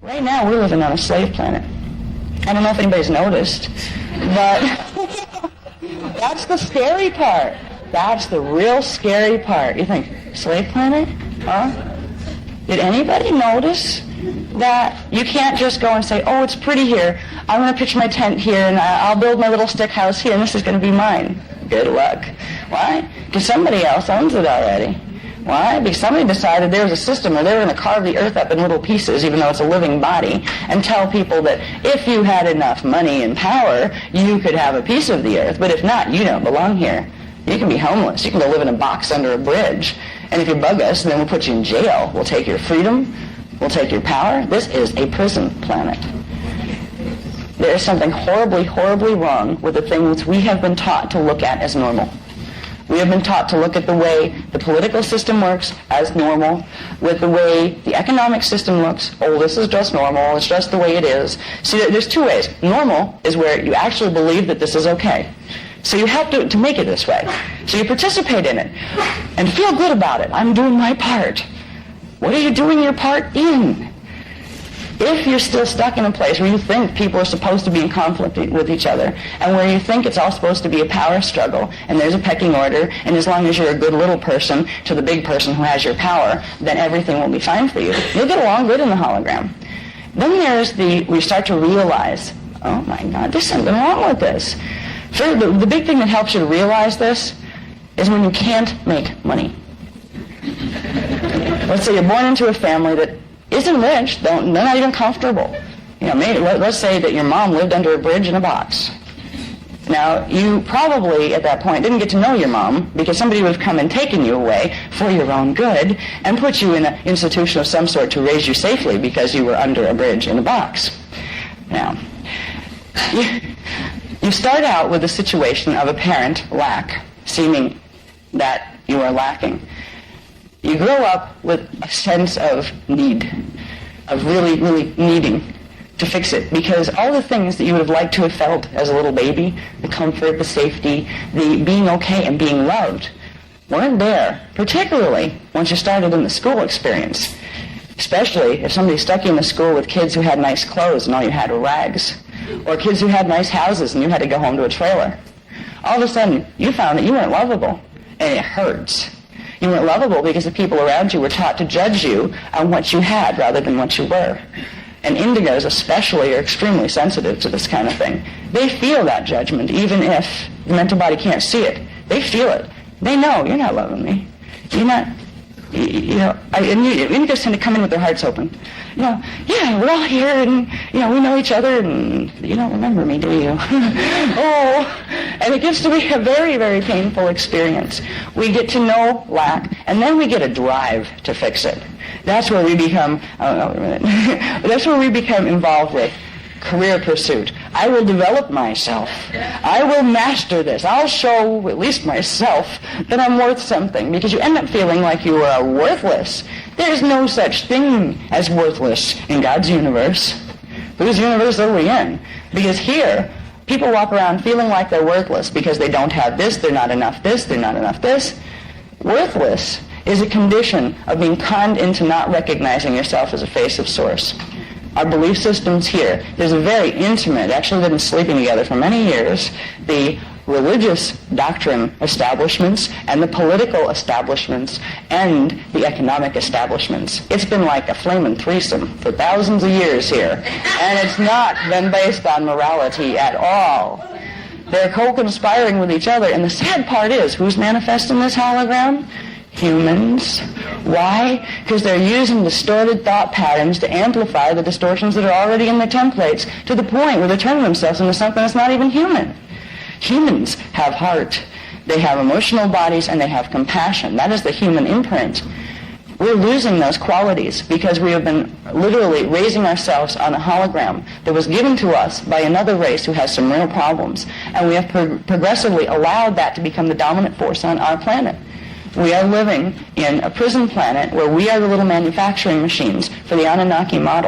Right now, we're living on a slave planet. I don't know if anybody's noticed, but that's the scary part. That's the real scary part. You think, slave planet? Huh? Did anybody notice that you can't just go and say, oh, it's pretty here. I'm going to pitch my tent here, and I'll build my little stick house here, and this is going to be mine. Good luck. Why? Because somebody else owns it already. Why? Because somebody decided there was a system where they were going to carve the earth up in little pieces, even though it's a living body, and tell people that if you had enough money and power, you could have a piece of the earth. But if not, you don't belong here. You can be homeless. You can go live in a box under a bridge. And if you bug us, then we'll put you in jail. We'll take your freedom. We'll take your power. This is a prison planet. There is something horribly, horribly wrong with the things we have been taught to look at as normal. We have been taught to look at the way the political system works as normal, with the way the economic system looks. Oh, this is just normal. It's just the way it is. See, there's two ways. Normal is where you actually believe that this is okay. So you have to make it this way. So you participate in it and feel good about it. I'm doing my part. What are you doing your part in? If you're still stuck in a place where you think people are supposed to be in conflict with each other, and where you think it's all supposed to be a power struggle, and there's a pecking order, and as long as you're a good little person to the big person who has your power, then everything will be fine for you. You'll get along good in the hologram. Then there's we start to realize, oh my God, there's something wrong with this. So the big thing that helps you to realize this is when you can't make money. Let's say you're born into a family that isn't rich, they're not even comfortable. You know, maybe, let's say that your mom lived under a bridge in a box. Now, you probably, at that point, didn't get to know your mom because somebody would have come and taken you away for your own good and put you in an institution of some sort to raise you safely because you were under a bridge in a box. Now, you start out with a situation of apparent lack, seeming that you are lacking. You grow up with a sense of need, of really, really needing to fix it, because all the things that you would have liked to have felt as a little baby, the comfort, the safety, the being okay and being loved, weren't there, particularly once you started in the school experience, especially if somebody stuck you in the school with kids who had nice clothes and all you had were rags, or kids who had nice houses and you had to go home to a trailer. All of a sudden, you found that you weren't lovable, and it hurts. You weren't lovable because the people around you were taught to judge you on what you had rather than what you were. And indigos especially are extremely sensitive to this kind of thing. They feel that judgment even if the mental body can't see it. They feel it. They know, you're not loving me. You're not, indigos tend to come in with their hearts open. Yeah, we're all here and, we know each other and you don't remember me, do you? Oh, and it gets to be a very, very painful experience. We get to know lack, and then we get a drive to fix it. That's where we become, that's where we become involved with career pursuit. I will develop myself. I will master this. I'll show at least myself that I'm worth something, because you end up feeling like you are worthless. There's no such thing as worthless in God's universe. Whose universe are we in? Because here, people walk around feeling like they're worthless because they don't have this, they're not enough this, they're not enough this. Worthless is a condition of being conned into not recognizing yourself as a face of source. Our belief systems here, there's a very intimate, actually they've been sleeping together for many years, the religious doctrine establishments and the political establishments and the economic establishments. It's been like a flaming threesome for thousands of years here, and it's not been based on morality at all. They're co-conspiring with each other, and the sad part is, who's manifesting this hologram? Humans. Why? Because they're using distorted thought patterns to amplify the distortions that are already in their templates to the point where they're turning themselves into something that's not even human. Humans have heart, they have emotional bodies, and they have compassion. That is the human imprint. We're losing those qualities because we have been literally raising ourselves on a hologram that was given to us by another race who has some real problems, and we have progressively allowed that to become the dominant force on our planet. We are living in a prison planet where we are the little manufacturing machines for the Anunnaki model.